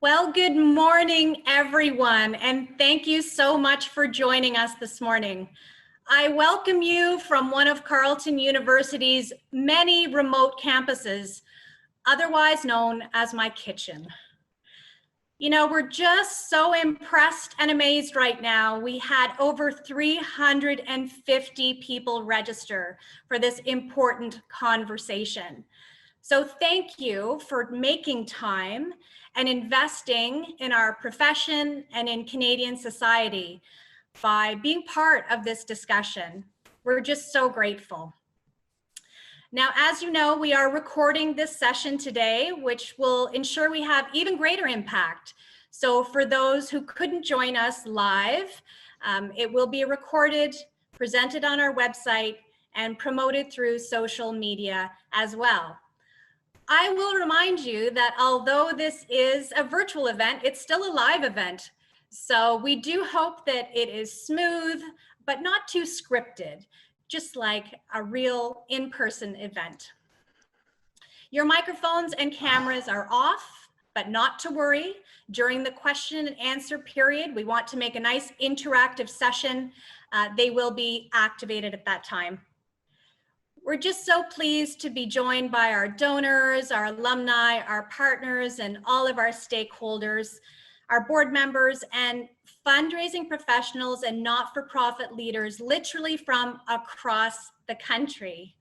Well, good morning, everyone, and thank you so much for joining us this morning. I welcome you from one of Carleton University's many remote campuses, otherwise known as my kitchen. You know, we're just so impressed and amazed right now. We had over 350 people register for this important conversation. So thank you for making time and investing in our profession and in Canadian society by being part of this discussion. We're just so grateful. Now, as you know, we are recording this session today, which will ensure we have even greater impact. So for those who couldn't join us live, it will be recorded, presented on our website, and promoted through social media as well. I will remind you that although this is a virtual event, it's still a live event. So we do hope that it is smooth, but not too scripted, just like a real in-person event. Your microphones and cameras are off, but not to worry. During the question and answer period, we want to make a nice interactive session. They will be activated at that time. We're just so pleased to be joined by our donors, our alumni, our partners, and all of our stakeholders, our board members, and fundraising professionals and not-for-profit leaders, literally from across the country.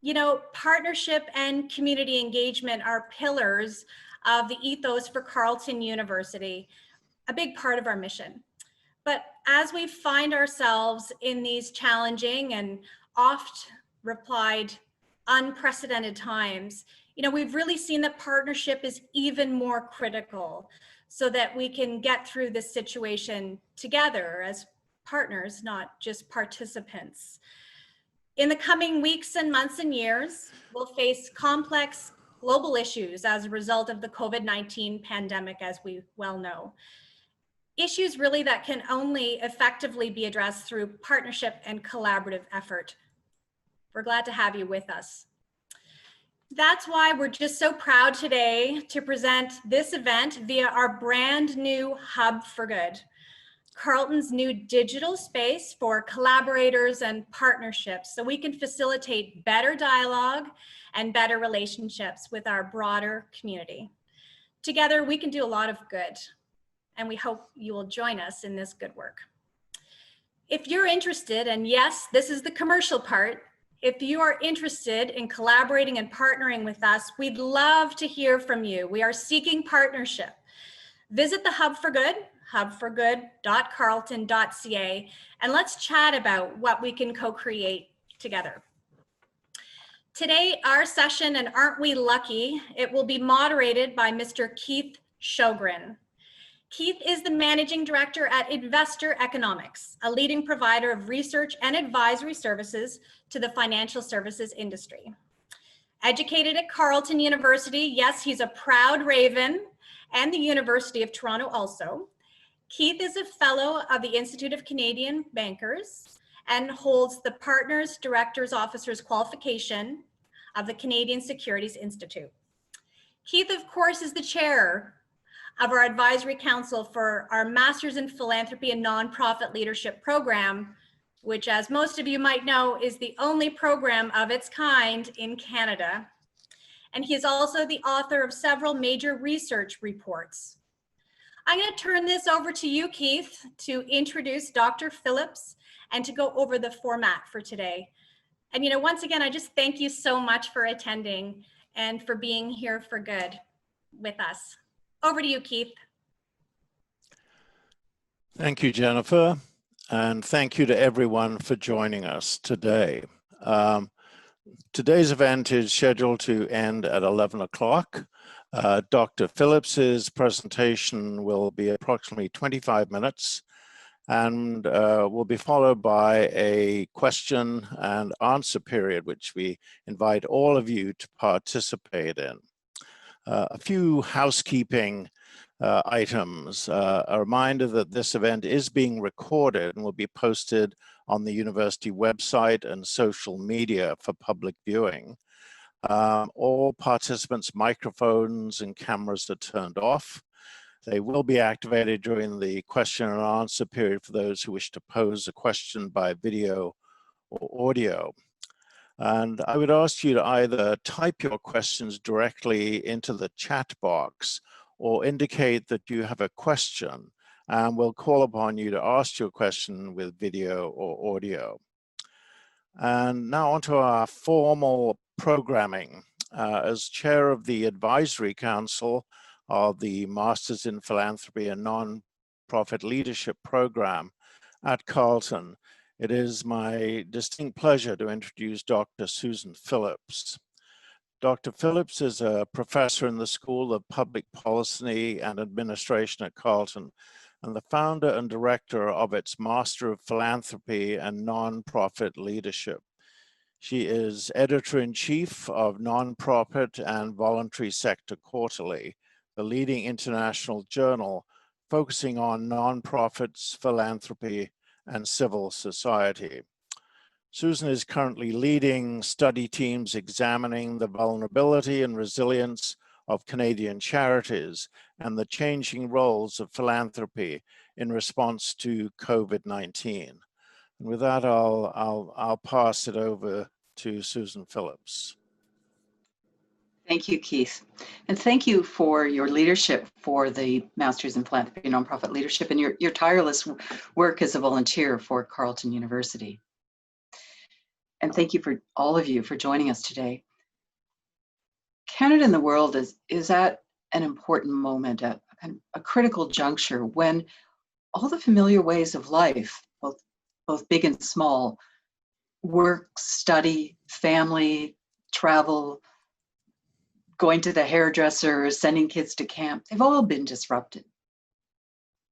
You know, partnership and community engagement are pillars of the ethos for Carleton University, a big part of our mission. But as we find ourselves in these challenging and oft replied unprecedented times, you know, we've really seen that partnership is even more critical so that we can get through this situation together as partners, not just participants. In the coming weeks and months and years, we'll face complex global issues as a result of the COVID-19 pandemic, as we well know. Issues really that can only effectively be addressed through partnership and collaborative effort. We're glad to have you with us. That's why we're just so proud today to present this event via our brand new Hub for Good, Carleton's new digital space for collaborators and partnerships so we can facilitate better dialogue and better relationships with our broader community. Together, we can do a lot of good, and we hope you will join us in this good work. If you're interested, and yes, this is the commercial part, if you are interested in collaborating and partnering with us, we'd love to hear from you. We are seeking partnership. Visit the Hub for Good, hubforgood.carleton.ca, and let's chat about what we can co-create together. Today, our session, and aren't we lucky, it will be moderated by Mr. Keith Sjogren. Keith is the Managing Director at Investor Economics, a leading provider of research and advisory services to the financial services industry. Educated at Carleton University, yes, he's a proud Raven, and the University of Toronto also. Keith is a fellow of the Institute of Canadian Bankers and holds the Partners, Directors, Officers qualification of the Canadian Securities Institute. Keith, of course, is the chair of our advisory council for our Masters in Philanthropy and Nonprofit Leadership program, which, as most of you might know, is the only program of its kind in Canada. And he is also the author of several major research reports. I'm going to turn this over to you, Keith, to introduce Dr. Phillips and to go over the format for today. And, you know, once again, I just thank you so much for attending and for being here for good with us. Over to you, Keith. Thank you, Jennifer, and thank you to everyone for joining us today. Today's event is scheduled to end at 11 o'clock. Dr. Phillips's presentation will be approximately 25 minutes and will be followed by a question and answer period, which we invite all of you to participate in. A few housekeeping items. A reminder that this event is being recorded and will be posted on the university website and social media for public viewing. All participants' microphones and cameras are turned off. They will be activated during the question and answer period for those who wish to pose a question by video or audio. And I would ask you to either type your questions directly into the chat box or indicate that you have a question, and we'll call upon you to ask your question with video or audio. And now onto our formal programming. As chair of the Advisory Council of the Masters in Philanthropy and Nonprofit Leadership Program at Carleton, it is my distinct pleasure to introduce Dr. Susan Phillips. Dr. Phillips is a professor in the School of Public Policy and Administration at Carleton and the founder and director of its Master of Philanthropy and Nonprofit Leadership. She is editor-in-chief of Nonprofit and Voluntary Sector Quarterly, the leading international journal focusing on nonprofits, philanthropy, and civil society. Susan is currently leading study teams examining the vulnerability and resilience of Canadian charities and the changing roles of philanthropy in response to COVID-19. And with that, I'll pass it over to Susan Phillips. Thank you, Keith. And thank you for your leadership for the Masters in Philanthropy and Nonprofit Leadership and your tireless work as a volunteer for Carleton University. And thank you for all of you for joining us today. Canada and the world is at an important moment, a critical juncture when all the familiar ways of life, both big and small, work, study, family, travel, going to the hairdresser, sending kids to camp, they've all been disrupted.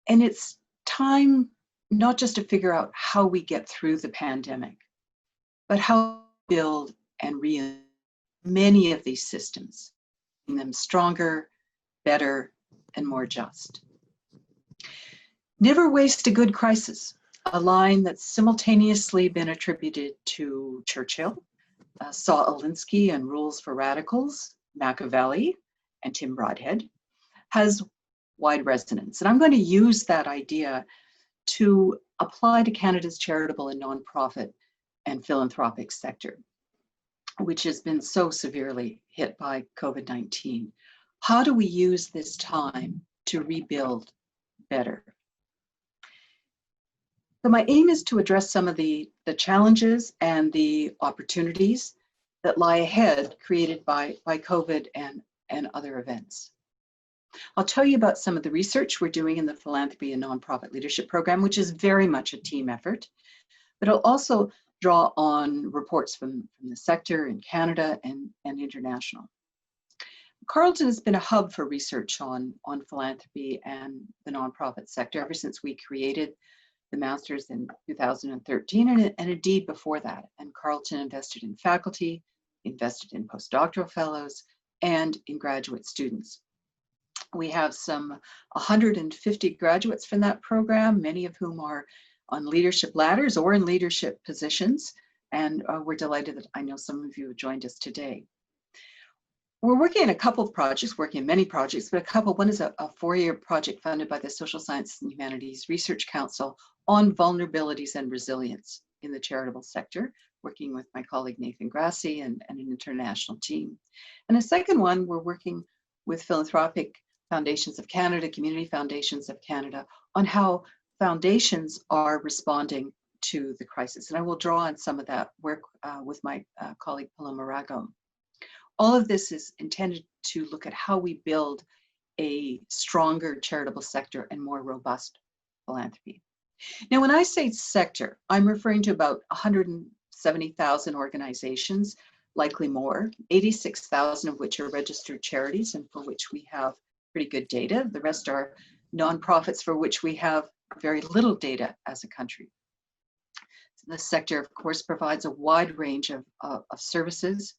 And it's time not just to figure out how we get through the pandemic, but how to build and rebuild many of these systems, making them stronger, better, and more just. Never waste a good crisis, a line that's simultaneously been attributed to Churchill, Saul Alinsky and Rules for Radicals, Machiavelli, and Tim Broadhead, has wide resonance. And I'm going to use that idea to apply to Canada's charitable and nonprofit and philanthropic sector, which has been so severely hit by COVID-19. How do we use this time to rebuild better? So my aim is to address some of the challenges and the opportunities that lie ahead created by COVID and other events. I'll tell you about some of the research we're doing in the Philanthropy and Nonprofit Leadership Program, which is very much a team effort, but I'll also draw on reports from the sector in Canada and international. Carleton has been a hub for research on philanthropy and the nonprofit sector ever since we created the Masters in 2013, and indeed before that. And Carleton invested in faculty, invested in postdoctoral fellows, and in graduate students. We have some 150 graduates from that program, many of whom are on leadership ladders or in leadership positions. And we're delighted that I know some of you have joined us today. We're working on a couple of projects, working on many projects, but one is a 4-year project funded by the Social Sciences and Humanities Research Council on vulnerabilities and resilience in the charitable sector, working with my colleague Nathan Grassi and an international team. And a second one, we're working with Philanthropic Foundations of Canada, Community Foundations of Canada, on how foundations are responding to the crisis. And I will draw on some of that work with my colleague Paloma Rago. All of this is intended to look at how we build a stronger charitable sector and more robust philanthropy. Now, when I say sector, I'm referring to about 170,000 organizations, likely more, 86,000 of which are registered charities and for which we have pretty good data. The rest are nonprofits for which we have very little data as a country. The sector, of course, provides a wide range of services.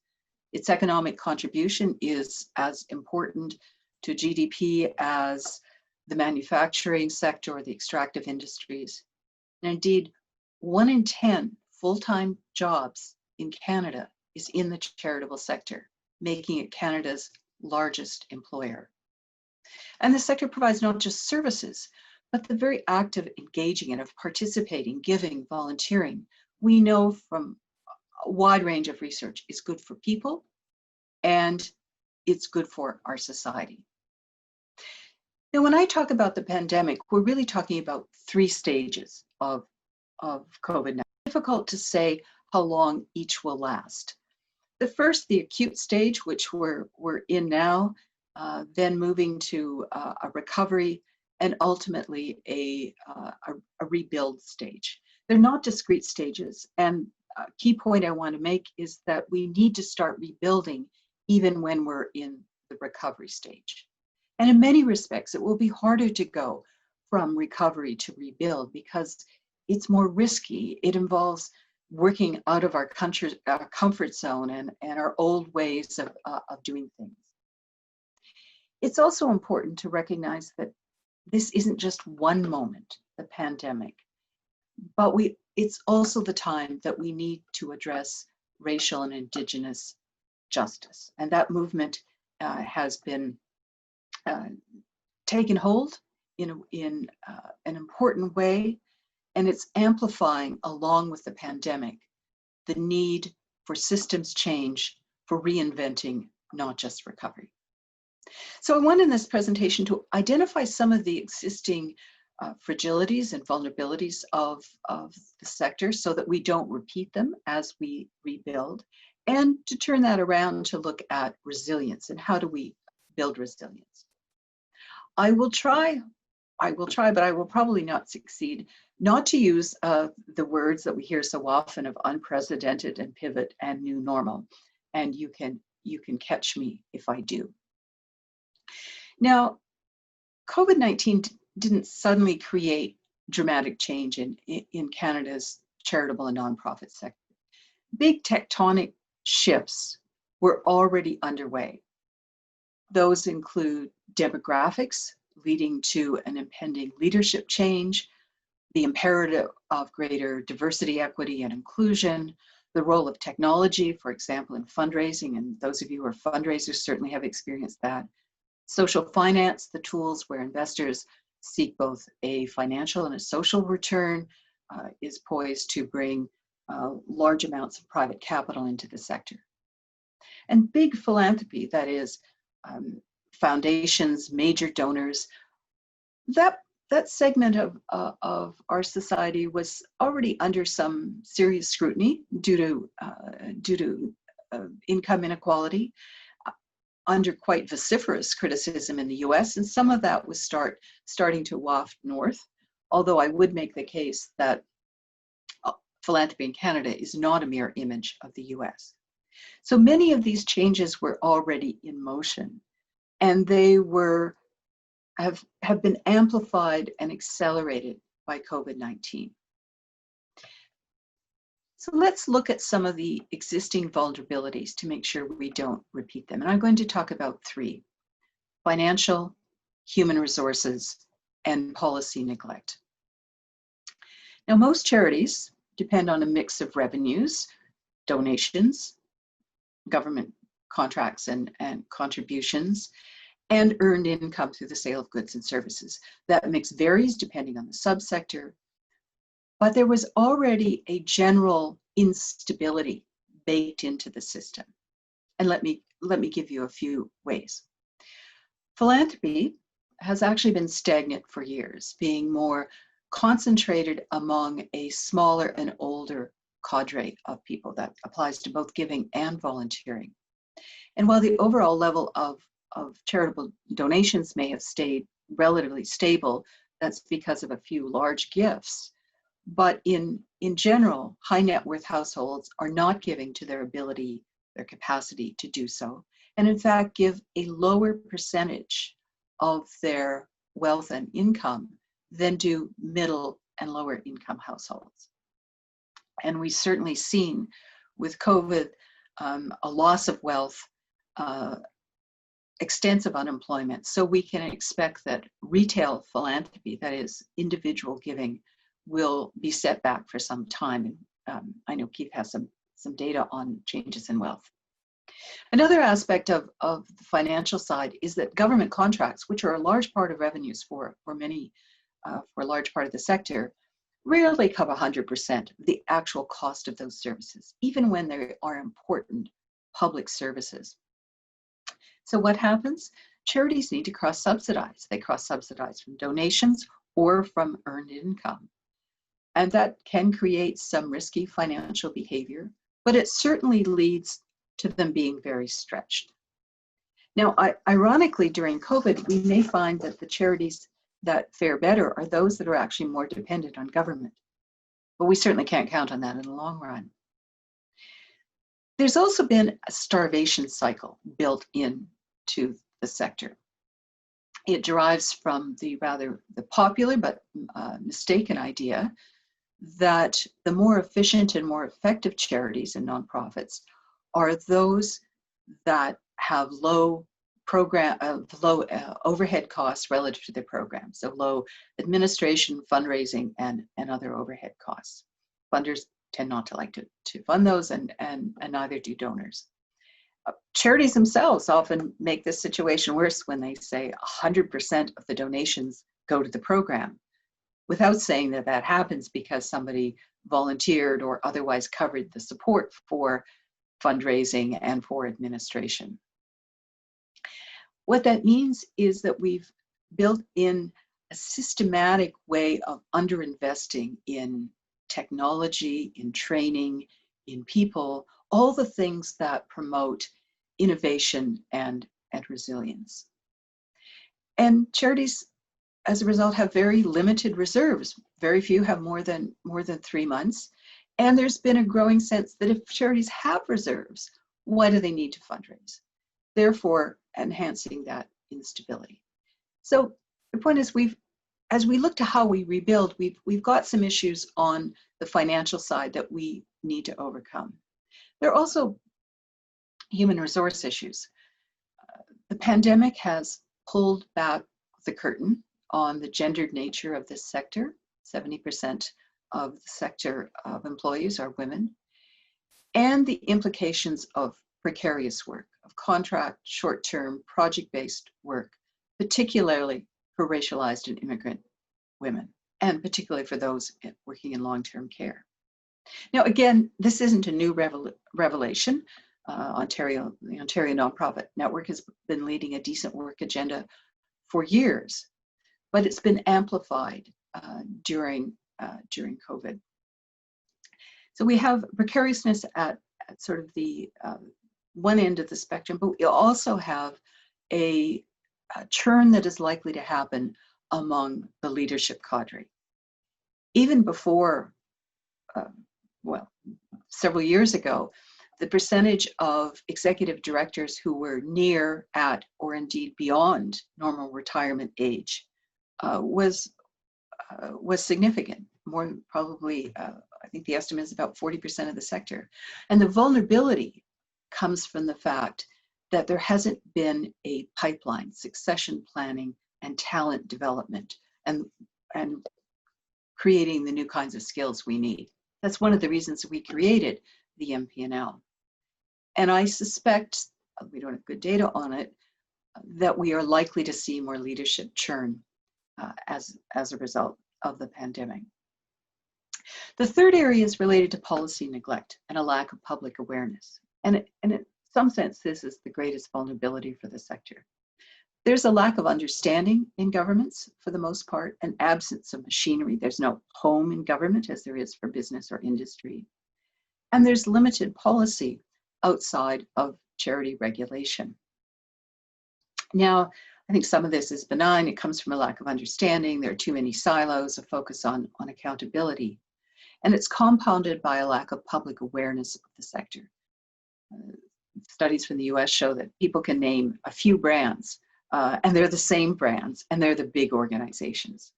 Its economic contribution is as important to GDP as the manufacturing sector or the extractive industries. And indeed, 1 in 10 full-time jobs in Canada is in the charitable sector, making it Canada's largest employer. And the sector provides not just services, but the very act of engaging and of participating, giving, volunteering, we know from a wide range of research is good for people and it's good for our society. Now, when I talk about the pandemic, we're really talking about 3 stages of COVID-19. Difficult to say how long each will last. The first, the acute stage, which we're in now, then moving to a recovery, and ultimately a rebuild stage. They're not discrete stages. And a key point I want to make is that we need to start rebuilding even when we're in the recovery stage. And in many respects, it will be harder to go from recovery to rebuild because it's more risky. It involves working out of our comfort zone and our old ways of doing things. It's also important to recognize that this isn't just one moment, the pandemic, but it's also the time that we need to address racial and Indigenous justice. And that movement has been taken hold in an important way, and it's amplifying, along with the pandemic, the need for systems change, for reinventing, not just recovery. So I want in this presentation to identify some of the existing fragilities and vulnerabilities of the sector so that we don't repeat them as we rebuild, and to turn that around to look at resilience and how do we build resilience. I will try, but I will probably not succeed, not to use the words that we hear so often of unprecedented and pivot and new normal. And you can catch me if I do. Now, COVID-19 didn't suddenly create dramatic change in Canada's charitable and nonprofit sector. Big tectonic shifts were already underway. Those include demographics leading to an impending leadership change, the imperative of greater diversity, equity, and inclusion, the role of technology, for example, in fundraising, and those of you who are fundraisers certainly have experienced that. Social finance, the tools where investors seek both a financial and a social return, is poised to bring large amounts of private capital into the sector. And big philanthropy, that is, foundations, major donors, that segment of our society was already under some serious scrutiny due to income inequality, under quite vociferous criticism in the US, and some of that was starting to waft north, although I would make the case that philanthropy in Canada is not a mirror image of the US. So many of these changes were already in motion, and they have been amplified and accelerated by COVID-19. So let's look at some of the existing vulnerabilities to make sure we don't repeat them. And I'm going to talk about 3: financial, human resources, and policy neglect. Now, most charities depend on a mix of revenues, donations, government contracts and contributions, and earned income through the sale of goods and services. That mix varies depending on the subsector, but there was already a general instability baked into the system. And let me give you a few ways. Philanthropy has actually been stagnant for years, being more concentrated among a smaller and older cadre of people. That applies to both giving and volunteering. And while the overall level of charitable donations may have stayed relatively stable, that's because of a few large gifts. But in general, high net worth households are not giving to their ability, their capacity to do so, and in fact give a lower percentage of their wealth and income than do middle and lower income households. And we've certainly seen with COVID a loss of wealth, extensive unemployment. So we can expect that retail philanthropy, that is individual giving, will be set back for some time. And I know Keith has some data on changes in wealth. Another aspect of the financial side is that government contracts, which are a large part of revenues for a large part of the sector, rarely cover 100% of the actual cost of those services, even when they are important public services. So what happens? Charities need to cross-subsidize. They cross-subsidize from donations or from earned income. And that can create some risky financial behavior, but it certainly leads to them being very stretched. Now, ironically, during COVID, we may find that the charities that fare better are those that are actually more dependent on government. But we certainly can't count on that in the long run. There's also been a starvation cycle built into the sector. It derives from the popular but mistaken idea that the more efficient and more effective charities and nonprofits are those that have low overhead costs relative to their programs, so low administration, fundraising, and other overhead costs. Funders tend not to like to fund those, and neither do donors. Charities themselves often make this situation worse when they say 100% of the donations go to the program, without saying that that happens because somebody volunteered or otherwise covered the support for fundraising and for administration. What that means is that we've built in a systematic way of underinvesting in technology, in training, in people, all the things that promote innovation and resilience. And charities, as a result, have very limited reserves. Very few have more than 3 months. And there's been a growing sense that if charities have reserves, why do they need to fundraise? Therefore, enhancing that instability. So the point is, as we look to how we rebuild, we've got some issues on the financial side that we need to overcome. There are also human resource issues. The pandemic has pulled back the curtain on the gendered nature of this sector. 70% of the sector of employees are women, and the implications of precarious work, of contract, short-term, project-based work, particularly for racialized and immigrant women, and particularly for those working in long-term care. Now, again, this isn't a new revelation. The Ontario Nonprofit Network has been leading a decent work agenda for years, but it's been amplified during COVID. So we have precariousness at sort of the one end of the spectrum, but we also have a churn that is likely to happen among the leadership cadre. Even before, several years ago, the percentage of executive directors who were near, at, or indeed beyond normal retirement age was significant. More probably, I think the estimate is about 40% of the sector. And the vulnerability comes from the fact that there hasn't been a pipeline, succession planning, and talent development, and creating the new kinds of skills we need. That's one of the reasons we created the MP&L. And I suspect, we don't have good data on it, that we are likely to see more leadership churn as a result of the pandemic. The third area is related to policy neglect and a lack of public awareness. And in some sense, this is the greatest vulnerability for the sector. There's a lack of understanding in governments, for the most part, an absence of machinery. There's no home in government as there is for business or industry. And there's limited policy outside of charity regulation. Now, I think some of this is benign. It comes from a lack of understanding. There are too many silos, a focus on accountability. And it's compounded by a lack of public awareness of the sector. Studies from the US show that people can name a few brands, and they're the same brands, and they're the big organizations.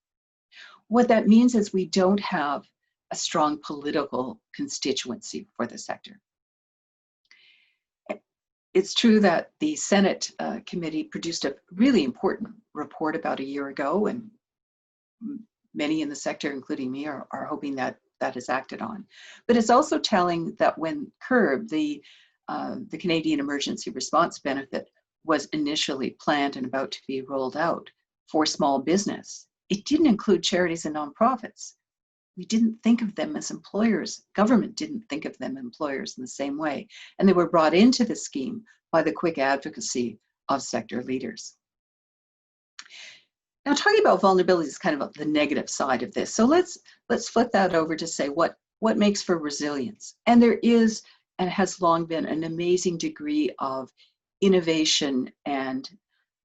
What that means is we don't have a strong political constituency for the sector. It's true that the Senate committee produced a really important report about a year ago, and many in the sector, including me, are hoping that that is acted on. But it's also telling that when curbed, the the Canadian Emergency Response Benefit was initially planned and about to be rolled out for small business, it didn't include charities and nonprofits. We didn't think of them as employers. Government didn't think of them employers in the same way. And they were brought into the scheme by the quick advocacy of sector leaders. Now, talking about vulnerability is kind of the negative side of this. So let's flip that over to say what makes for resilience. And there is and has long been an amazing degree of innovation and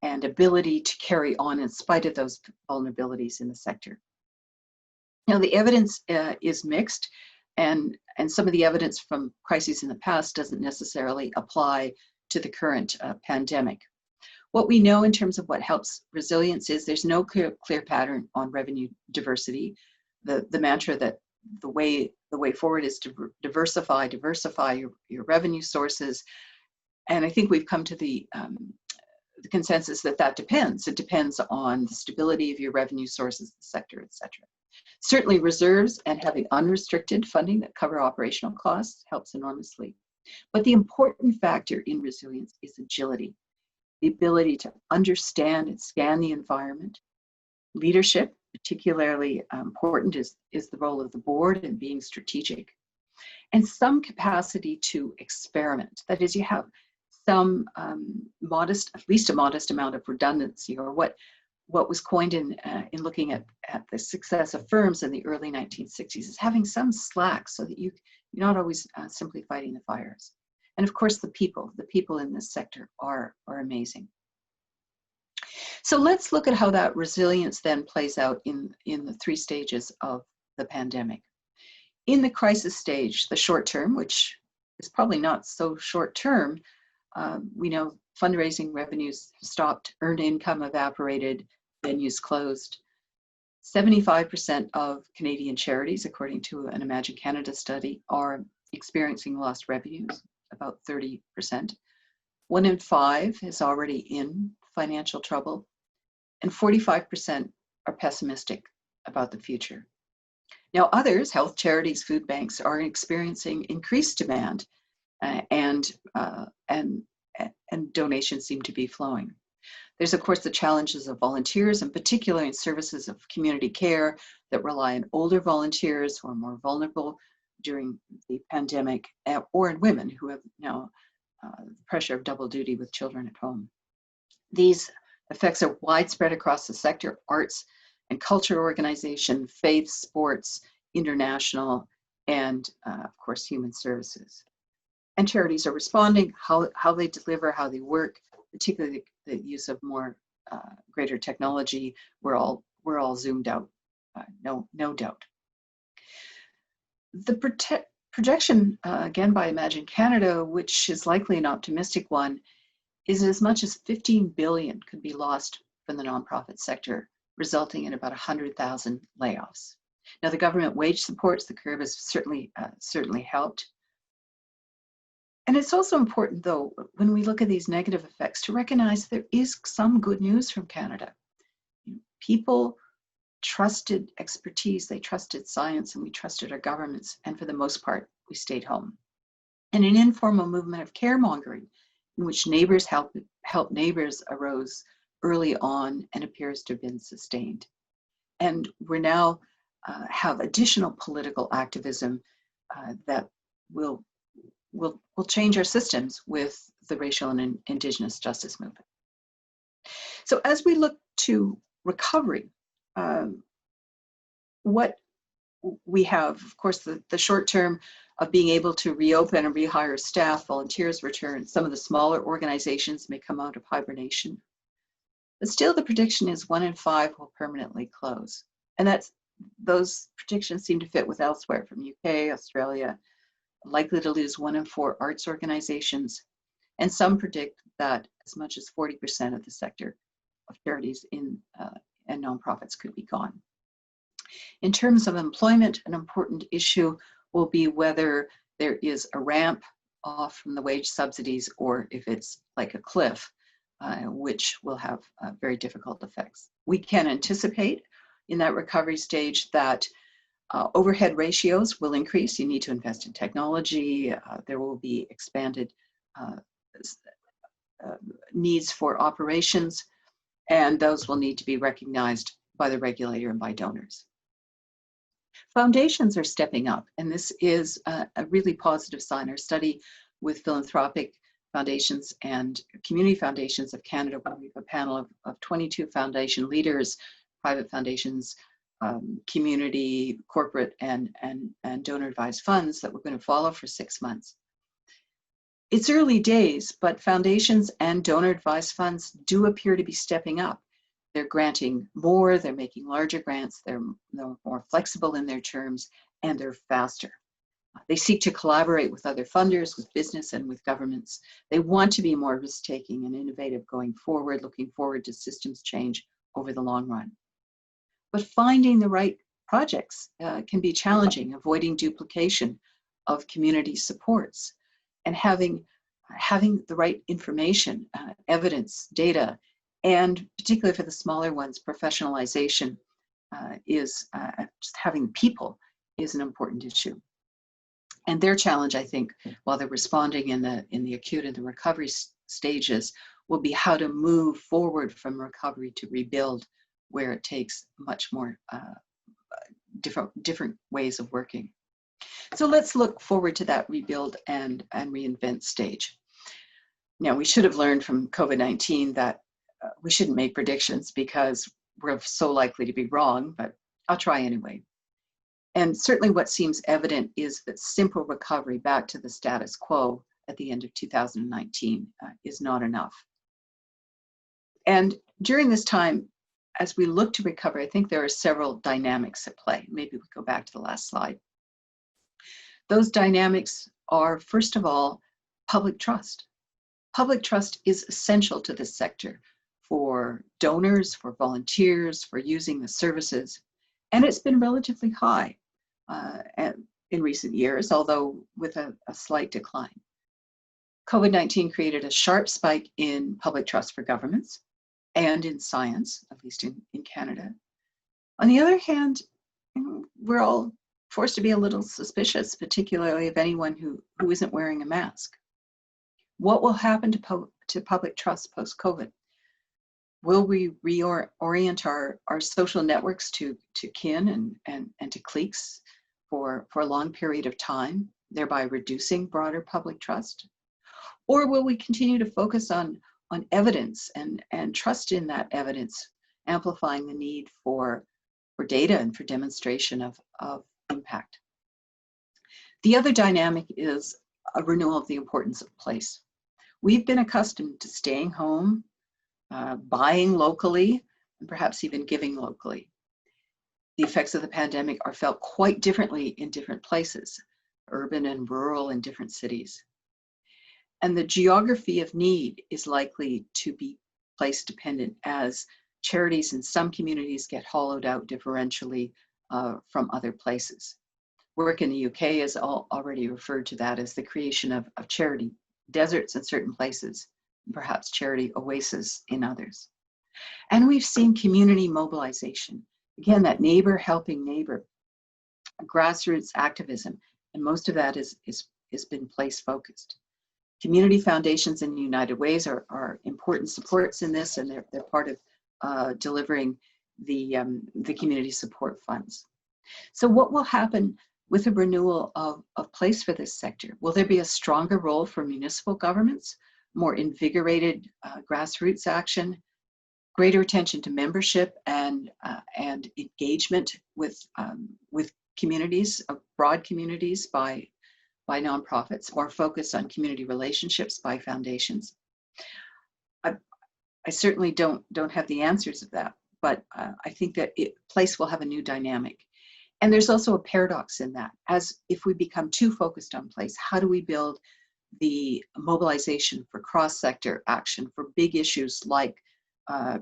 ability to carry on in spite of those vulnerabilities in the sector. Now, the evidence is mixed, and some of the evidence from crises in the past doesn't necessarily apply to the current pandemic. What we know in terms of what helps resilience is there's no clear pattern on revenue diversity. The mantra that the way forward is to diversify your revenue sources, and I think we've come to the consensus that depends. It depends on the stability of your revenue sources, the sector, et cetera. Certainly reserves and having unrestricted funding that cover operational costs helps enormously. But the important factor in resilience is agility, the ability to understand and scan the environment. Leadership, particularly important, is the role of the board in being strategic. And some capacity to experiment. That is, you have some at least a modest amount of redundancy, or what was coined in looking at the success of firms in the early 1960s is having some slack so that you're not always simply fighting the fires. And of course, the people in this sector are amazing. So let's look at how that resilience then plays out in the three stages of the pandemic. In the crisis stage, the short term, which is probably not so short term, we know fundraising revenues stopped, earned income evaporated, venues closed. 75% of Canadian charities, according to an Imagine Canada study, are experiencing lost revenues, about 30%. 1 in 5 is already in financial trouble, and 45% are pessimistic about the future. Now, others, health charities, food banks, are experiencing increased demand, and donations seem to be flowing. There's, of course, the challenges of volunteers, in particular in services of community care that rely on older volunteers who are more vulnerable during the pandemic, or in women who have now the pressure of double duty with children at home. These effects are widespread across the sector: arts and culture organization, faith, sports, international, and of course, human services. And charities are responding, how they deliver, how they work, particularly the use of greater technology. We're all zoomed out, no doubt. The projection, again by Imagine Canada, which is likely an optimistic one, is as much as 15 billion could be lost from the nonprofit sector, resulting in about 100,000 layoffs. Now, the government wage supports, the curve has certainly helped. And it's also important, though, when we look at these negative effects, to recognize there is some good news from Canada. People trusted expertise, they trusted science, and we trusted our governments, and for the most part, we stayed home. And an informal movement of caremongering, in which neighbors help neighbors, arose early on and appears to have been sustained. And we're now have additional political activism that will change our systems with the racial and Indigenous justice movement. So as we look to recovery, what we have, of course, the short term of being able to reopen and rehire staff, volunteers return. Some of the smaller organizations may come out of hibernation. But still, the prediction is 1 in 5 will permanently close. And those predictions seem to fit with elsewhere, from UK, Australia, likely to lose 1 in 4 arts organizations. And some predict that as much as 40% of the sector of charities and nonprofits could be gone. In terms of employment, an important issue will be whether there is a ramp off from the wage subsidies, or if it's like a cliff, which will have very difficult effects. We can anticipate in that recovery stage that overhead ratios will increase. You need to invest in technology. There will be expanded uh, needs for operations, and those will need to be recognized by the regulator and by donors. Foundations are stepping up, and this is a really positive sign. Our study with philanthropic foundations and community foundations of Canada, where we have a panel of 22 foundation leaders, private foundations, community, corporate, and donor advised funds that we're going to follow for 6 months. It's early days, but foundations and donor advised funds do appear to be stepping up. They're granting more, they're making larger grants, they're more flexible in their terms, and they're faster. They seek to collaborate with other funders, with business, and with governments. They want to be more risk-taking and innovative going forward, looking forward to systems change over the long run. But finding the right projects can be challenging, avoiding duplication of community supports, and having the right information, evidence, data, and particularly for the smaller ones, professionalization just having people is an important issue. And their challenge, I think, while they're responding in the acute and the recovery stages, will be how to move forward from recovery to rebuild, where it takes much more different ways of working. So let's look forward to that rebuild and reinvent stage. Now, we should have learned from COVID-19 that we shouldn't make predictions because we're so likely to be wrong, but I'll try anyway. And certainly what seems evident is that simple recovery back to the status quo at the end of 2019 is not enough. And during this time, as we look to recover, I think there are several dynamics at play. Maybe we go back to the last slide. Those dynamics are, first of all, public trust. Public trust is essential to this sector for donors, for volunteers, for using the services, and it's been relatively high in recent years, although with a slight decline. COVID-19 created a sharp spike in public trust for governments and in science, at least in Canada. On the other hand, we're all forced to be a little suspicious, particularly of anyone who isn't wearing a mask. What will happen to public trust post-COVID? Will we reorient our social networks to kin and to cliques for a long period of time, thereby reducing broader public trust? Or will we continue to focus on evidence and trust in that evidence, amplifying the need for data and for demonstration of impact? The other dynamic is a renewal of the importance of place. We've been accustomed to staying home, buying locally, and perhaps even giving locally. The effects of the pandemic are felt quite differently in different places, urban and rural in different cities. And the geography of need is likely to be place dependent as charities in some communities get hollowed out differentially from other places. Work in the UK has already referred to that as the creation of charity deserts in certain places, perhaps charity oases in others. And we've seen community mobilization. Again, that neighbor helping neighbor, grassroots activism, and most of that has been place focused. Community foundations and United Ways are important supports in this, and they're part of delivering the community support funds. So what will happen with a renewal of place for this sector? Will there be a stronger role for municipal governments, more invigorated grassroots action, greater attention to membership and engagement with communities, broad communities by nonprofits, more focus on community relationships by foundations? I certainly don't have the answers of that, but I think that place will have a new dynamic. And there's also a paradox in that. As if we become too focused on place, how do we build the mobilization for cross-sector action for big issues like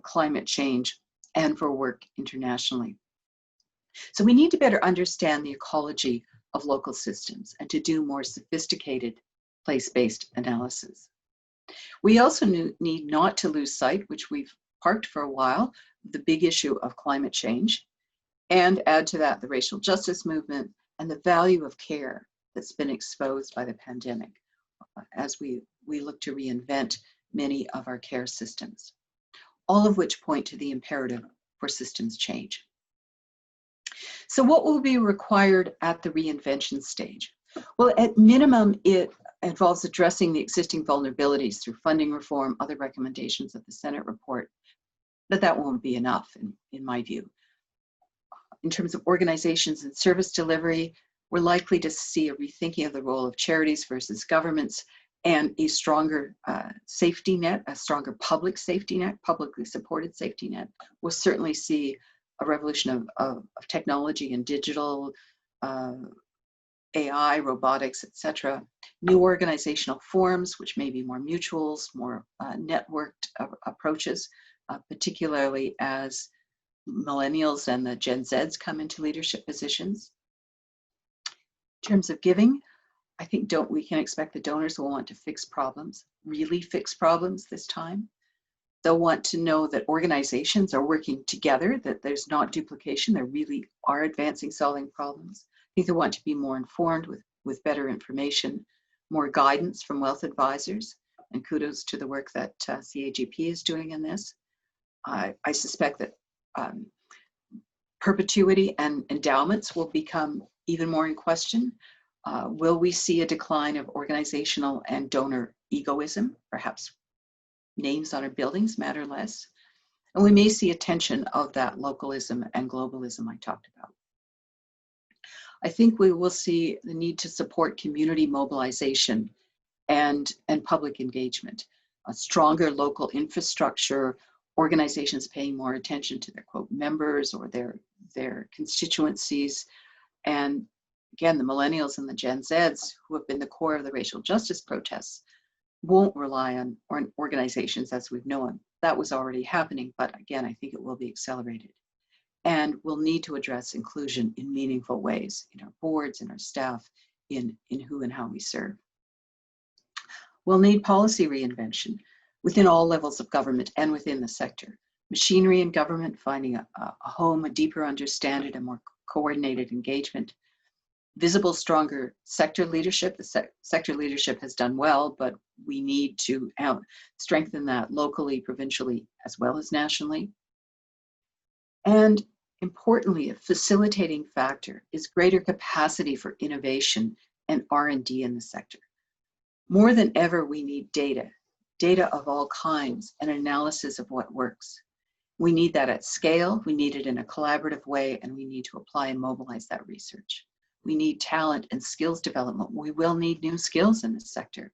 climate change and for work internationally? So we need to better understand the ecology of local systems and to do more sophisticated place-based analysis. We also need not to lose sight, which we've parked for a while, the big issue of climate change, and add to that the racial justice movement and the value of care that's been exposed by the pandemic as we we look to reinvent many of our care systems, all of which point to the imperative for systems change. So what will be required at the reinvention stage? Well, at minimum, it involves addressing the existing vulnerabilities through funding reform, other recommendations of the Senate report, but that won't be enough in my view. In terms of organizations and service delivery, we're likely to see a rethinking of the role of charities versus governments and a stronger safety net, a stronger public safety net, publicly supported safety net. We'll certainly see a revolution of technology and digital, AI, robotics, etc. New organizational forms, which may be more mutuals, more networked approaches, particularly as millennials and the Gen Zs come into leadership positions. In terms of giving, I think we can expect the donors will want to fix problems, really fix problems this time. They'll want to know that organizations are working together, that there's not duplication, they really are advancing solving problems. I think they want to be more informed with better information, more guidance from wealth advisors, and kudos to the work that CAGP is doing in this. I suspect that perpetuity and endowments will become even more in question. Will we see a decline of organizational and donor egoism? Perhaps names on our buildings matter less. And we may see a tension of that localism and globalism I talked about. I think we will see the need to support community mobilization and public engagement, a stronger local infrastructure, organizations paying more attention to their quote members or their constituencies. And again, the millennials and the Gen Zs, who have been the core of the racial justice protests, won't rely on organizations as we've known. That was already happening, but again, I think it will be accelerated. And we'll need to address inclusion in meaningful ways in our boards, in our staff, in who and how we serve. We'll need policy reinvention within all levels of government and within the sector. Machinery in government finding a home, a deeper understanding, a more coordinated engagement. Visible, stronger sector leadership. The sector leadership has done well, but we need to strengthen that locally, provincially, as well as nationally. And importantly, a facilitating factor is greater capacity for innovation and R&D in the sector. More than ever, we need data of all kinds and analysis of what works. We need that at scale, we need it in a collaborative way, and we need to apply and mobilize that research. We need talent and skills development. We will need new skills in this sector.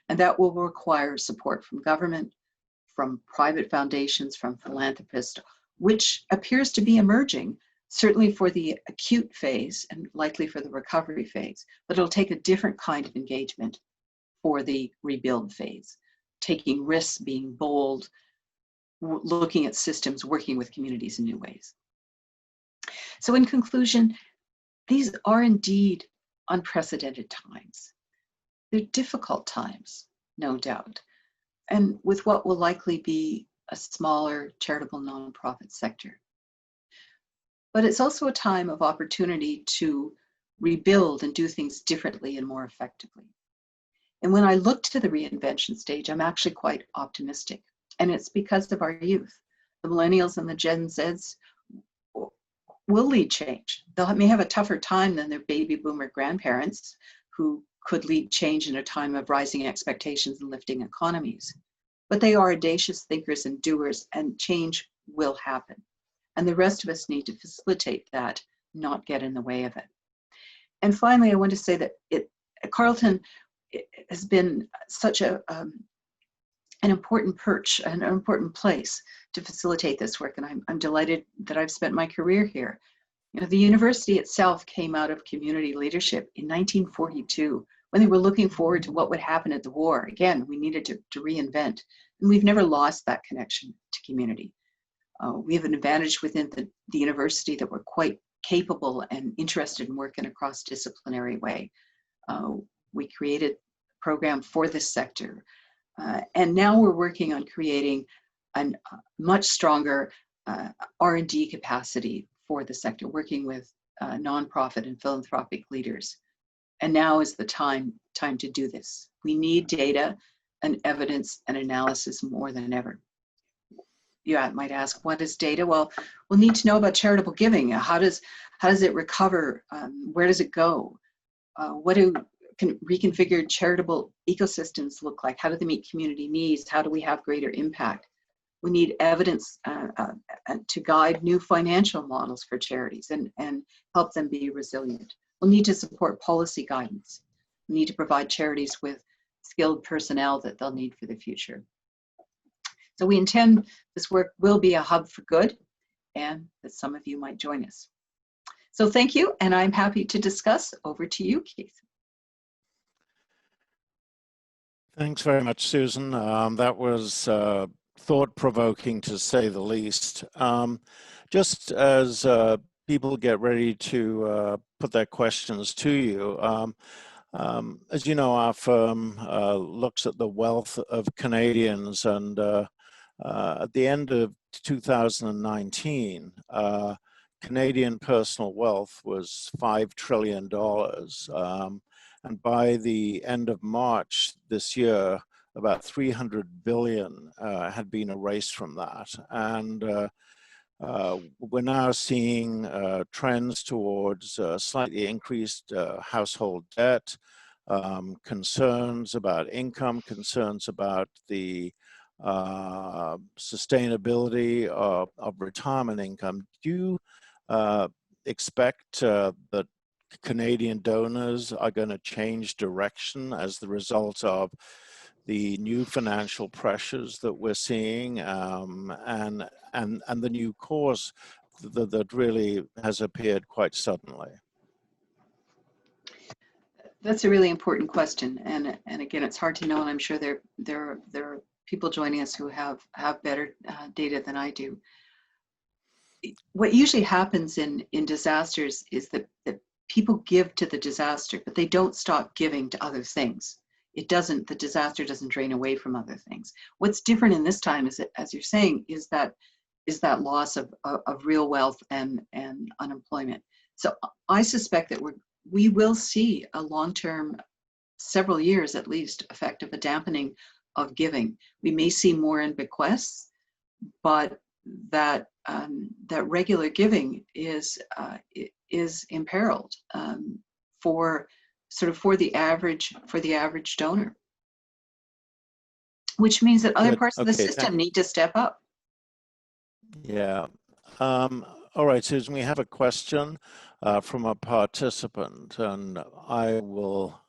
And that will require support from government, from private foundations, from philanthropists, which appears to be emerging, certainly for the acute phase and likely for the recovery phase. But it'll take a different kind of engagement for the rebuild phase, taking risks, being bold, looking at systems, working with communities in new ways. So in conclusion, these are indeed unprecedented times. They're difficult times, no doubt, and with what will likely be a smaller charitable nonprofit sector. But it's also a time of opportunity to rebuild and do things differently and more effectively. And when I look to the reinvention stage, I'm actually quite optimistic. And it's because of our youth. The millennials and the Gen Zs will lead change. They may have a tougher time than their baby boomer grandparents who could lead change in a time of rising expectations and lifting economies. But they are audacious thinkers and doers, and change will happen. And the rest of us need to facilitate that, not get in the way of it. And finally, I want to say that Carleton has been such an important perch, an important place to facilitate this work, and I'm delighted that I've spent my career here. You know, the university itself came out of community leadership in 1942 when they were looking forward to what would happen at the war. Again, we needed to reinvent, and we've never lost that connection to community. We have an advantage within the university that we're quite capable and interested in working across disciplinary way. We created a program for this sector. And now we're working on creating a much stronger R&D capacity for the sector, working with nonprofit and philanthropic leaders. And now is the time to do this. We need data and evidence and analysis more than ever. You might ask, what is data? Well, we'll need to know about charitable giving. How does it recover? Where does it go? What do reconfigured charitable ecosystems look like? How do they meet community needs? How do we have greater impact? We need evidence to guide new financial models for charities and help them be resilient. We'll need to support policy guidance. We need to provide charities with skilled personnel that they'll need for the future. So we intend this work will be a hub for good, and that some of you might join us. So thank you, and I'm happy to discuss. Over to you, Keith. Thanks very much, Susan. That was thought-provoking, to say the least. Just as people get ready to put their questions to you, as you know, our firm looks at the wealth of Canadians, and at the end of 2019, Canadian personal wealth was $5 trillion. And by the end of March this year, about 300 billion had been erased from that. And we're now seeing trends towards slightly increased household debt, concerns about income, concerns about the sustainability of retirement income. Do you expect that Canadian donors are going to change direction as the result of the new financial pressures that we're seeing, and the new cause that really has appeared quite suddenly? That's a really important question, and again, it's hard to know, and I'm sure there are people joining us who have better data than I do. What usually happens in disasters is that people give to the disaster, but they don't stop giving to other things. The disaster doesn't drain away from other things. What's different in this time is that, as you're saying, is that loss of real wealth and unemployment. So I suspect that we will see a long-term, several years at least, effect of a dampening of giving. We may see more in bequests, but that regular giving is imperiled for the average donor, which means that other parts of the system need to step up. Yeah. All right, Susan, we have a question from a participant, and I'll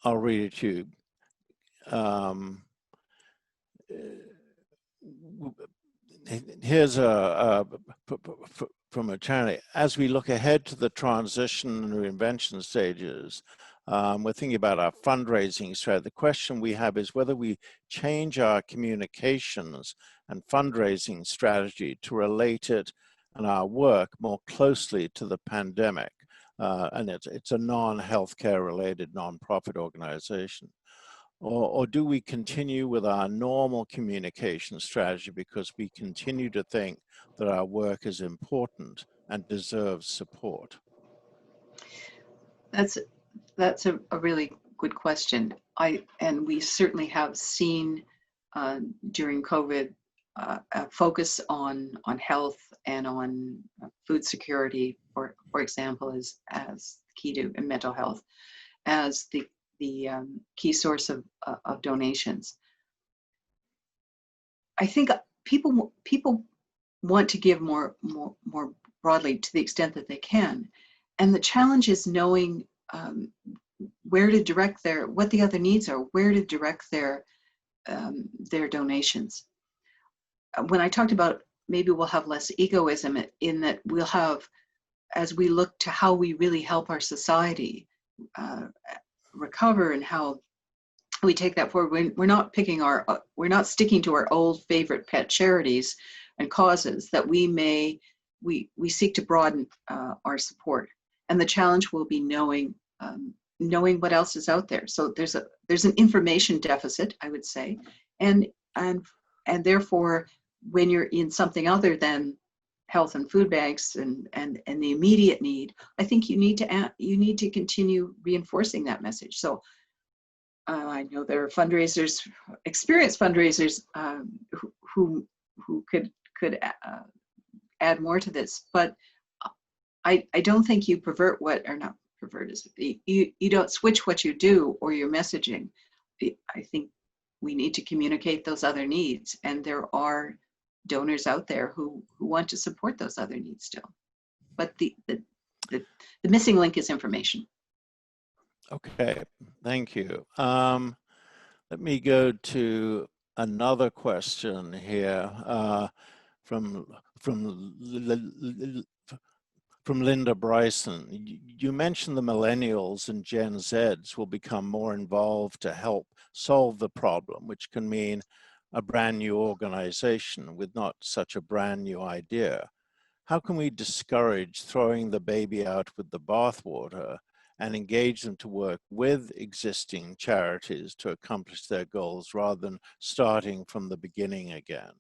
read it to you. Here's from a charity. As we look ahead to the transition and reinvention stages, we're thinking about our fundraising strategy. The question we have is whether we change our communications and fundraising strategy to relate it and our work more closely to the pandemic. And it's a non-healthcare related nonprofit organization. Or do we continue with our normal communication strategy because we continue to think that our work is important and deserves support? That's a really good question. And we certainly have seen during COVID a focus on health and on food security, for example, as key to mental health, as the key source of donations. I think people want to give more broadly to the extent that they can, and the challenge is knowing where to direct what the other needs are, where to direct their donations. When I talked about maybe we'll have less egoism, in that we'll have, as we look to how we really help our society recover and how we take that forward, we're not sticking to our old favorite pet charities and causes, that we seek to broaden our support. And the challenge will be knowing what else is out there. So there's an information deficit, I would say, and therefore when you're in something other than health and food banks and the immediate need, I think you need to continue reinforcing that message. So I know there are fundraisers, experienced fundraisers who could add more to this, but I don't think you pervert what, or not pervert is, you don't switch what you do or your messaging. I think we need to communicate those other needs, and there are donors out there who want to support those other needs still. But the missing link is information. Okay, thank you. Let me go to another question here from Linda Bryson. You mentioned the millennials and Gen Zs will become more involved to help solve the problem, which can mean a brand new organization with not such a brand new idea. How can we discourage throwing the baby out with the bathwater and engage them to work with existing charities to accomplish their goals rather than starting from the beginning again?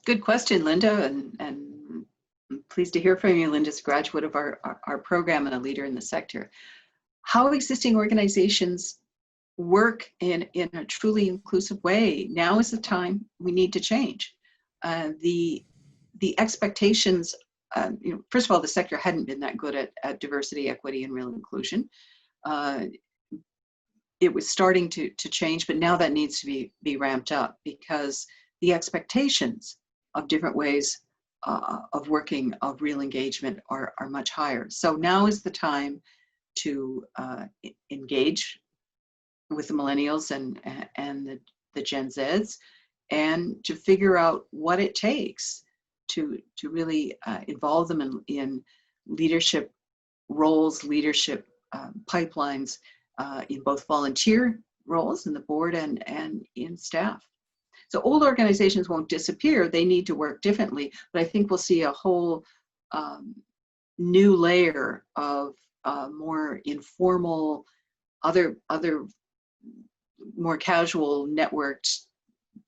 Good question, Linda, and I'm pleased to hear from you. Linda's a graduate of our program and a leader in the sector. How existing organizations work in a truly inclusive way, now is the time we need to change. The expectations, first of all, the sector hadn't been that good at diversity, equity, and real inclusion. It was starting to change, but now that needs to be ramped up, because the expectations of different ways of working, of real engagement are much higher. So now is the time to engage with the millennials and the Gen Zs, and to figure out what it takes to really involve them in leadership roles, leadership pipelines, in both volunteer roles in the board and in staff. So old organizations won't disappear, they need to work differently, but I think we'll see a whole new layer of more informal, other more casual, networked,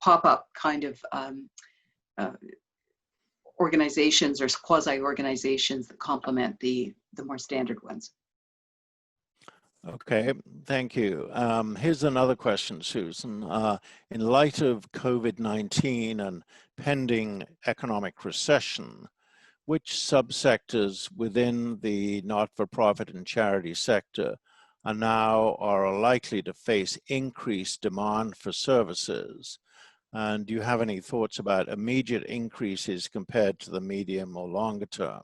pop-up kind of organizations or quasi-organizations that complement the more standard ones. Okay, thank you. Here's another question, Susan. In light of COVID-19 and pending economic recession, which subsectors within the not-for-profit and charity sector are likely to face increased demand for services? And do you have any thoughts about immediate increases compared to the medium or longer term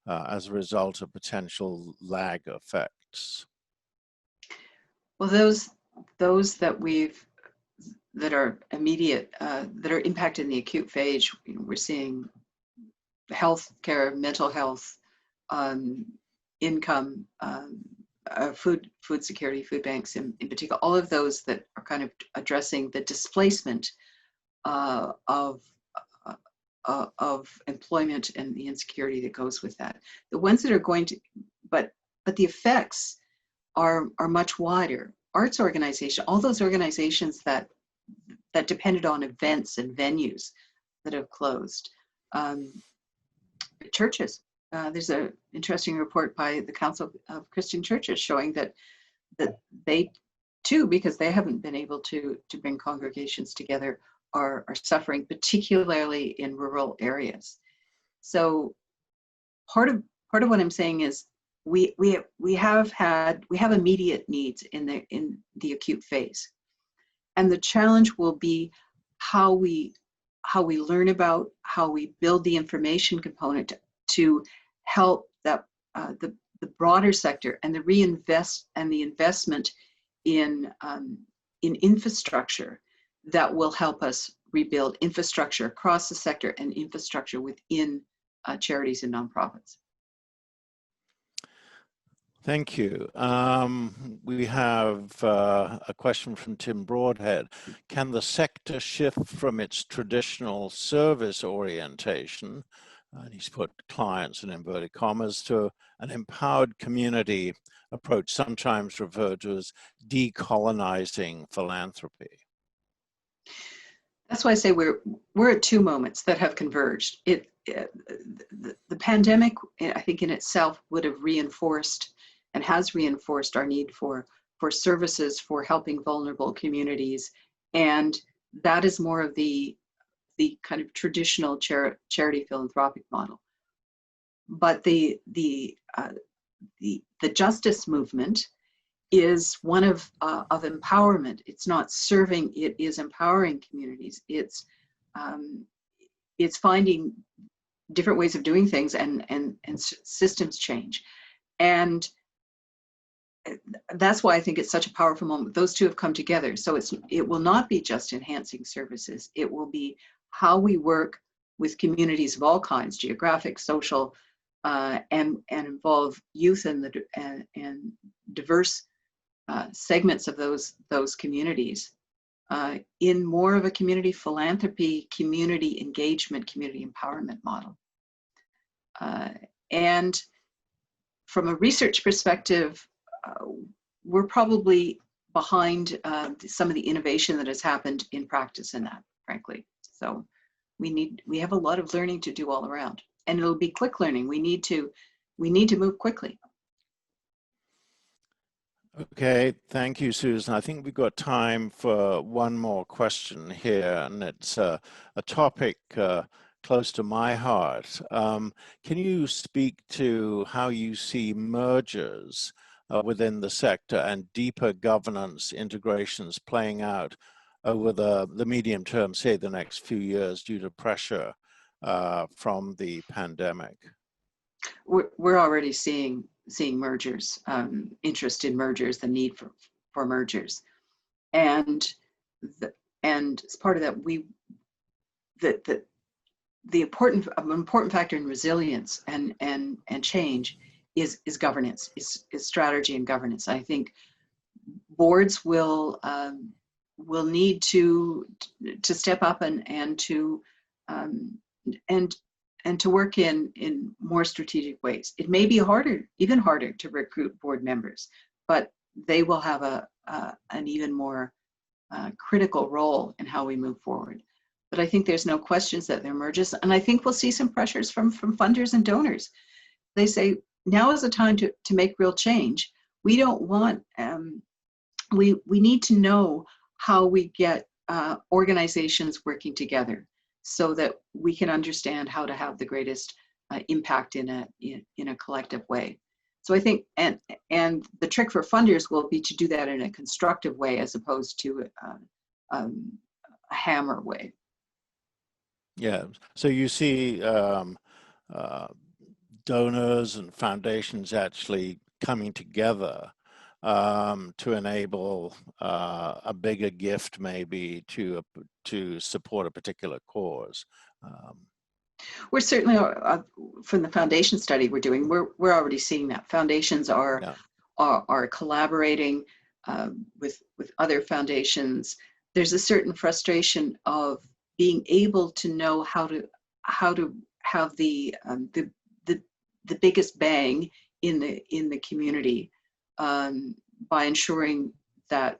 as a result of potential lag effects? Well, those that are immediate, that are impacted in the acute phase, we're seeing health care, mental health, income, food security, food banks in particular, all of those that are kind of addressing the displacement of employment and the insecurity that goes with that. The ones that are going to, but the effects are much wider. Arts organization, all those organizations that depended on events and venues that have closed. Churches. There's an interesting report by the Council of Christian Churches showing that they too, because they haven't been able to bring congregations together, are suffering, particularly in rural areas. So part of what I'm saying is we have immediate needs in the acute phase, and the challenge will be how we learn about, how we build the information component to help that the broader sector and the investment in infrastructure that will help us rebuild infrastructure across the sector and infrastructure within charities and nonprofits. Thank you. We have a question from Tim Broadhead. Can the sector shift from its traditional service orientation, and he's put clients in inverted commas, to an empowered community approach, sometimes referred to as decolonizing philanthropy? That's why I say we're at two moments that have converged. The pandemic, I think in itself, would have reinforced and has reinforced our need for services for helping vulnerable communities. And that is more of the kind of traditional charity philanthropic model. But the justice movement is one of empowerment. It's not serving; it is empowering communities. It's finding different ways of doing things and systems change, and that's why I think it's such a powerful moment. Those two have come together. So it will not be just enhancing services. It will be how we work with communities of all kinds, geographic, social, and involve youth and diverse segments of those communities in more of a community philanthropy, community engagement, community empowerment model. And from a research perspective, we're probably behind some of the innovation that has happened in practice in that, frankly. So we have a lot of learning to do all around, and it'll be quick learning. We need to move quickly. Okay, thank you, Susan. I think we've got time for one more question here, and it's a topic close to my heart. Can you speak to how you see mergers within the sector and deeper governance integrations playing out over the medium term, say the next few years, due to pressure from the pandemic? We're already seeing mergers, interest in mergers, the need for mergers, and as part of that, the important factor in resilience and change is governance, is strategy and governance. I think boards will need to step up and to work in more strategic ways. It may be even harder to recruit board members, but they will have an even more critical role in how we move forward. But I think there's no questions that there are mergers, and I think we'll see some pressures from funders and donors. They say now is the time to make real change. We don't want we need to know how we get organizations working together, so that we can understand how to have the greatest impact in a collective way. So I think, and the trick for funders will be to do that in a constructive way as opposed to a hammer way. Yeah, so you see donors and foundations actually coming together to enable a bigger gift, maybe to support a particular cause. We're certainly, from the foundation study we're doing, we're already seeing that foundations are collaborating with other foundations. There's a certain frustration of being able to know how to have the biggest bang in the community by ensuring that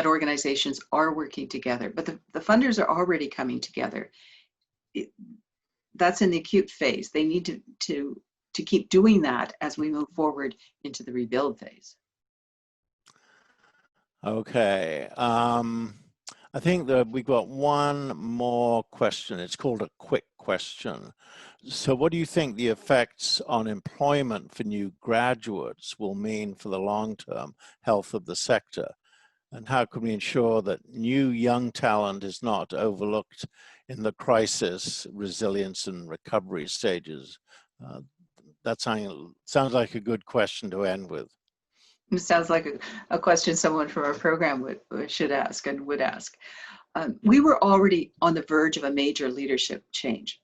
organizations are working together. But the funders are already coming together. That's in the acute phase. They need to keep doing that as we move forward into the rebuild phase. Okay. I think that we've got one more question. It's called a quick question. So what do you think the effects on employment for new graduates will mean for the long-term health of the sector? And how can we ensure that new young talent is not overlooked in the crisis, resilience, and recovery stages? That sounds like a good question to end with. It sounds like a question someone from our program should ask and would ask. We were already on the verge of a major leadership change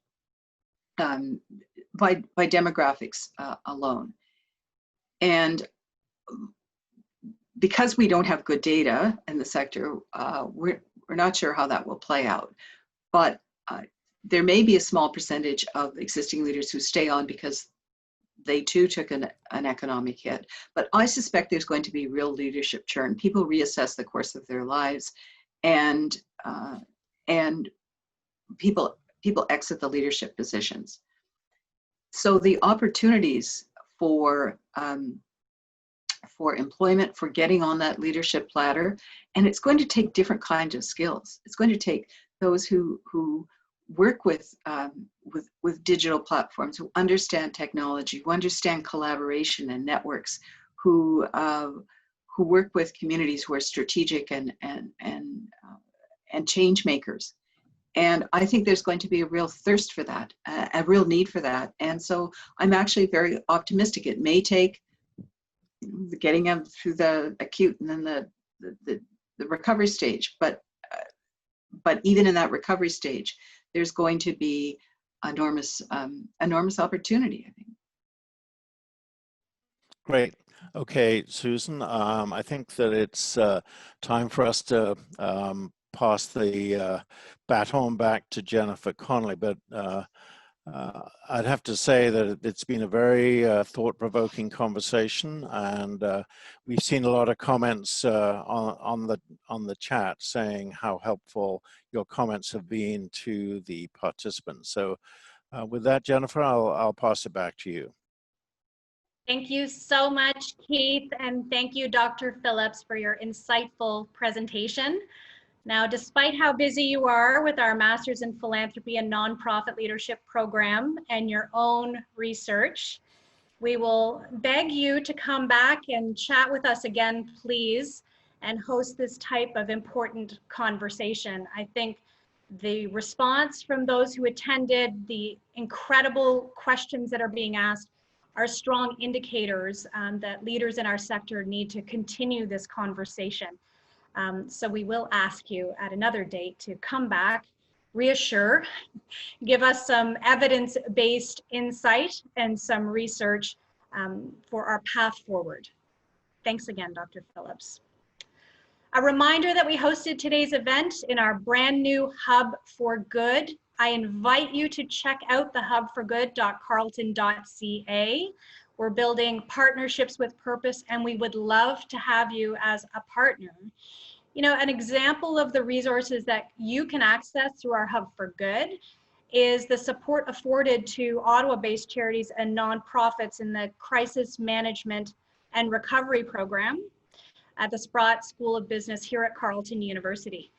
by demographics alone. And because we don't have good data in the sector, we're not sure how that will play out. But there may be a small percentage of existing leaders who stay on because they too took an economic hit. But I suspect there's going to be real leadership churn. People reassess the course of their lives, and people exit the leadership positions. So the opportunities for for employment, for getting on that leadership ladder. And it's going to take different kinds of skills. It's going to take those who work with digital platforms, who understand technology, who understand collaboration and networks, who work with communities, who are strategic and change makers. And I think there's going to be a real thirst for that, a real need for that. And so I'm actually very optimistic. It may take getting them through the acute and then the recovery stage, but even in that recovery stage, there's going to be enormous opportunity, I think. Great. Okay, Susan, I think that it's time for us to pass the baton back to Jennifer Connolly, but I'd have to say that it's been a very thought-provoking conversation, and we've seen a lot of comments on the chat saying how helpful your comments have been to the participants. So with that, Jennifer, I'll pass it back to you. Thank you so much, Keith, and thank you, Dr. Phillips, for your insightful presentation. Now, despite how busy you are with our Masters in Philanthropy and Nonprofit Leadership program and your own research, we will beg you to come back and chat with us again, please, and host this type of important conversation. I think the response from those who attended, the incredible questions that are being asked, are strong indicators that leaders in our sector need to continue this conversation. So we will ask you at another date to come back, reassure, give us some evidence-based insight and some research for our path forward. Thanks again, Dr. Phillips. A reminder that we hosted today's event in our brand new Hub for Good. I invite you to check out the hubforgood.carleton.ca. We're building partnerships with purpose, and we would love to have you as a partner. You know, an example of the resources that you can access through our Hub for Good is the support afforded to Ottawa-based charities and nonprofits in the Crisis Management and Recovery Program at the Sprott School of Business here at Carleton University.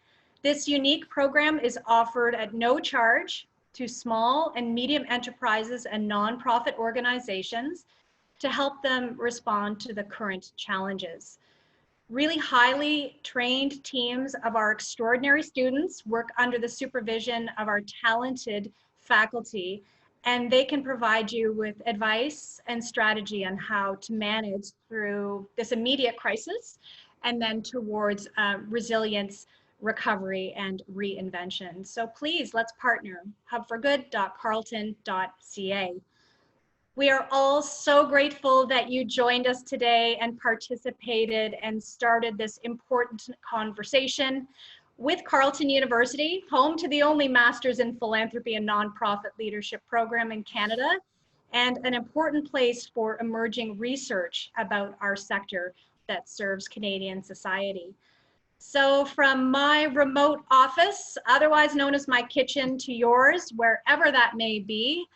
This unique program is offered at no charge to small and medium enterprises and nonprofit organizations to help them respond to the current challenges. Really highly trained teams of our extraordinary students work under the supervision of our talented faculty, and they can provide you with advice and strategy on how to manage through this immediate crisis and then towards resilience, recovery, and reinvention. So please, let's partner, hubforgood.carleton.ca. We are all so grateful that you joined us today and participated and started this important conversation with Carleton University, home to the only Masters in Philanthropy and Nonprofit Leadership program in Canada, and an important place for emerging research about our sector that serves Canadian society. So from my remote office, otherwise known as my kitchen, to yours, wherever that may be,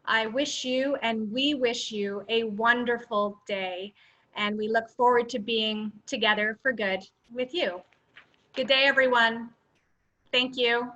I wish you and we wish you a wonderful day, and we look forward to being together for good with you. Good day, everyone. Thank you.